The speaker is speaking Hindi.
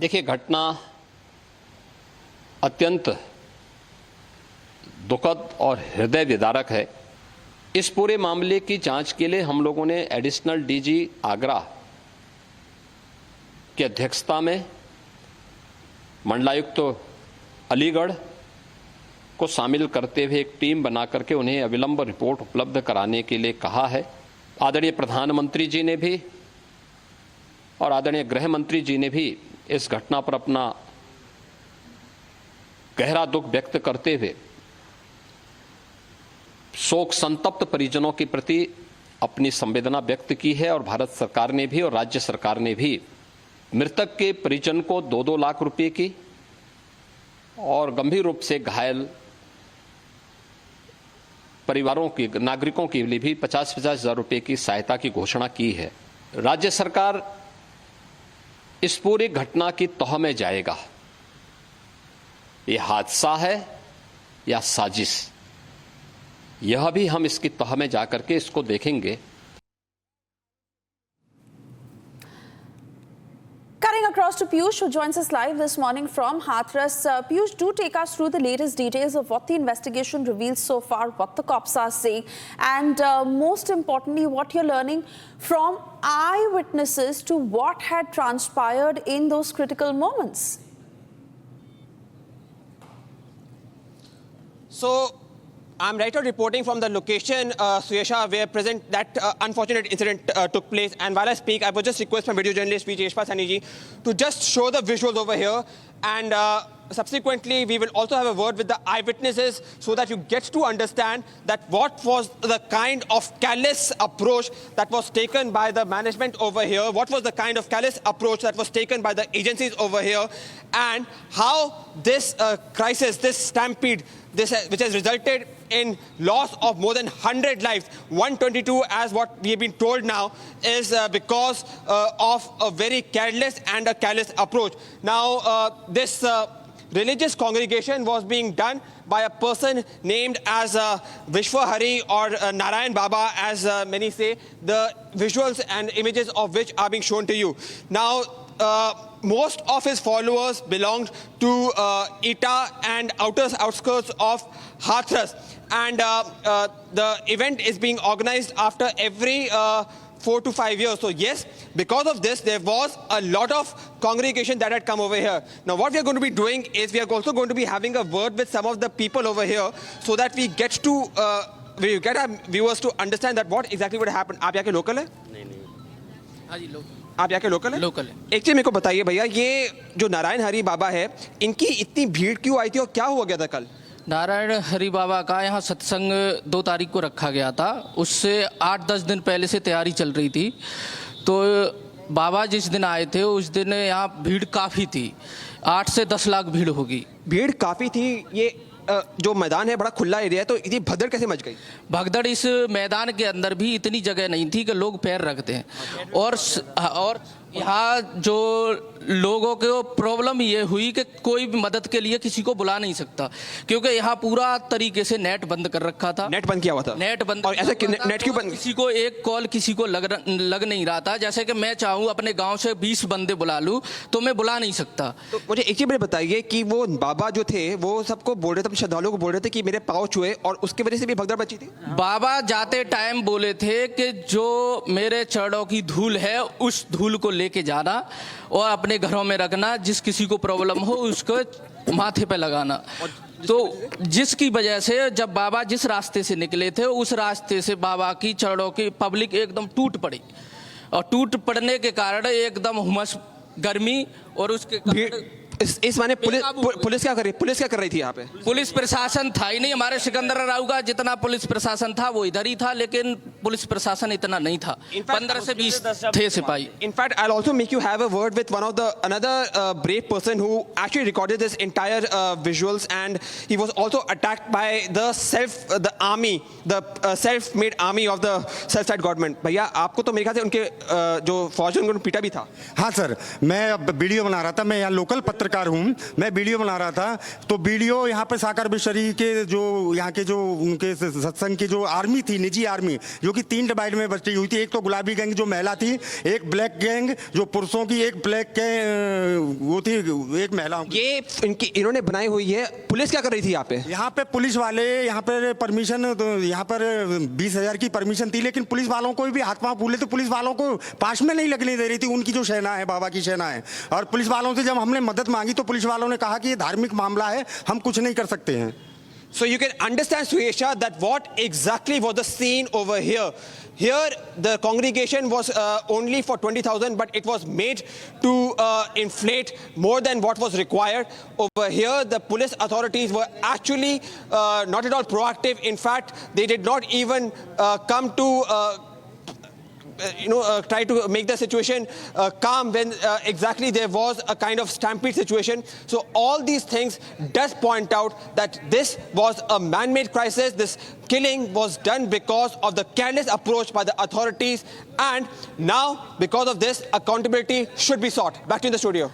देखिए, घटना अत्यंत दुखद और हृदय विदारक है। इस पूरे मामले की जांच के लिए हम लोगों ने एडिशनल डीजी आगरा की अध्यक्षता में मंडलायुक्त अलीगढ़ को शामिल करते हुए एक टीम बना करके उन्हें अविलंब रिपोर्ट उपलब्ध कराने के लिए कहा है। आदरणीय प्रधानमंत्री जी ने भी और आदरणीय गृह मंत्री जी ने भी इस घटना पर अपना गहरा दुख व्यक्त करते हुए शोक संतप्त परिजनों के प्रति अपनी संवेदना व्यक्त की है। और भारत सरकार ने भी और राज्य सरकार ने भी मृतक के परिजन को 2-2 लाख रुपए की और गंभीर रूप से घायल परिवारों की नागरिकों के लिए भी 50-50 हजार रुपए की सहायता की घोषणा की है। राज्य सरकार इस पूरी घटना की तह में जाएगा। ये हादसा है या साजिश, यह भी हम इसकी तह में जाकर के इसको देखेंगे। Cutting across to Piyush, who joins us live this morning from Hathras. Piyush, do take us through the latest details of what the investigation reveals so far, what the cops are saying, and most importantly, what you're learning from eyewitnesses to what had transpired in those critical moments. So, I'm right now reporting from the location, Suyesha, where that unfortunate incident took place. And while I speak, I would just request my video journalist, V. Yashpal Sani ji, to just show the visuals over here. And subsequently, we will also have a word with the eyewitnesses so that you get to understand that what was the kind of callous approach that was taken by the management over here, what was the kind of callous approach that was taken by the agencies over here, and how this crisis, this stampede, which has resulted in loss of more than 100 lives, 122 as what we have been told now, is because of a very careless and a callous approach. Now, this religious congregation was being done by a person named as Vishwa Hari or Narayan Baba, as many say, the visuals and images of which are being shown to you. Now, most of his followers belonged to Eta and outskirts of Hathras. And the event is being organized after every 4 to 5 years. So yes, because of this, there was a lot of congregation that had come over here. Now what we are going to be doing is we are also going to be having a word with some of the people over here so that we get our viewers to understand that what exactly would happen. आप यहाँ के लोकल है? नहीं। हाँ जी, लोकल। आप यहाँ के लोकल है? लोकल है। एक चीज मेरे को बताइए भैया, ये जो नारायण हरि बाबा है, इनकी इतनी भीड़ क्यों आई थी और क्या हुआ गया था कल? नारायण हरि बाबा का यहाँ सत्संग 2 तारीख को रखा गया था। उससे 8-10 दिन पहले से तैयारी चल रही थी। तो बाबा जिस दिन आए थे उस दिन यहाँ भीड़ काफ़ी थी, 8 से 10 लाख भीड़ होगी। भीड़ काफ़ी थी। ये जो मैदान है बड़ा खुला एरिया है, तो इतनी भगदड़ कैसे मच गई? भगदड़ इस मैदान के अंदर भी इतनी जगह नहीं थी कि लोग पैर रखते हैं। और यहाँ जो लोगों को प्रॉब्लम ये हुई कि कोई भी मदद के लिए किसी को बुला नहीं सकता, क्योंकि यहाँ पूरा तरीके से नेट बंद कर रखा था। नेट बंद किया हुआ था। नेट बंद। और ऐसे नेट क्यों बंद? किसी को एक कॉल किसी को लग नहीं रहा था। जैसे कि मैं चाहूँ अपने गांव से 20 बंदे बुला लूँ तो मैं बुला नहीं सकता। तो मुझे एक चीज बताइए कि वो बाबा जो थे वो सबको बोल रहे थे, श्रद्धालुओं को बोल रहे थे कि मेरे पाँव छुए, और उसकी वजह से भी भगदड़ मची थी। बाबा जाते टाइम बोले थे कि जो मेरे चरणों की धूल है उस धूल को लेके जाना और अपने घरों में रखना, जिस किसी को प्रॉब्लम हो उसको माथे पे लगाना। तो जिसकी वजह से जब बाबा जिस रास्ते से निकले थे उस रास्ते से बाबा की चरणों की पब्लिक एकदम टूट पड़ी, और टूट पड़ने के कारण एकदम हुमस, गर्मी और उसके इस माने पुलिस क्या कर रही थी यहाँ पे? पुलिस प्रशासन था ही नहीं। हमारे सिकंदर राव का जितना पुलिस प्रशासन था वो इधर ही था, लेकिन पुलिस प्रशासन इतना नहीं था। 15 से 20 थे सिपाही। In fact, I'll also make you have a word with another brave person who actually recorded this entire visuals, and he was also attacked by the self-made army of the self-styled government. भैया आपको तो मेरे ख्याल से उनके जो फौज उनको पीटा भी था। हाँ सर, मैं अब वीडियो बना रहा था। मैं यहाँ लोकल पत्रकार हूँ, मैं वीडियो बना रहा था। तो वीडियो यहाँ पे साकर बिशरी के जो यहाँ के जो उनके सत्संग की जो आर्मी थी, निजी आर्मी, जो कि 3 डिवाइड में बटी हुई थी। एक तो गुलाबी गैंग जो महिला थी, एक ब्लैक गैंग जो पुरुषों की, एक ब्लैक वो थी, एक महिलाओं की। ये इन्होंने बनाई हुई है। पुलिस क्या कर रही थी यहाँ पे? यहाँ पे पुलिस वाले, यहाँ पर परमिशन, तो यहाँ पर 20,000 की परमिशन थी, लेकिन पुलिस वालों को भी हाथ पांव फूले, तो पुलिस वालों को पास में नहीं लगने दे रही थी। उनकी जो सेना है, बाबा की सेना है, और पुलिस वालों से जब हमने मदद मांगी तो पुलिस वालों ने कहा कि ये धार्मिक मामला है, हम कुछ नहीं कर सकते हैं। So you can understand, Suyesha, that what exactly was the scene over here. Here, the congregation was only for 20,000, but it was made to inflate more than what was required. Over here, the police authorities were actually not at all proactive. In fact, they did not even come to try to make the situation calm when exactly there was a kind of stampede situation. So all these things does point out that this was a man-made crisis. This killing was done because of the careless approach by the authorities, and now because of this, accountability should be sought. Back to the studio.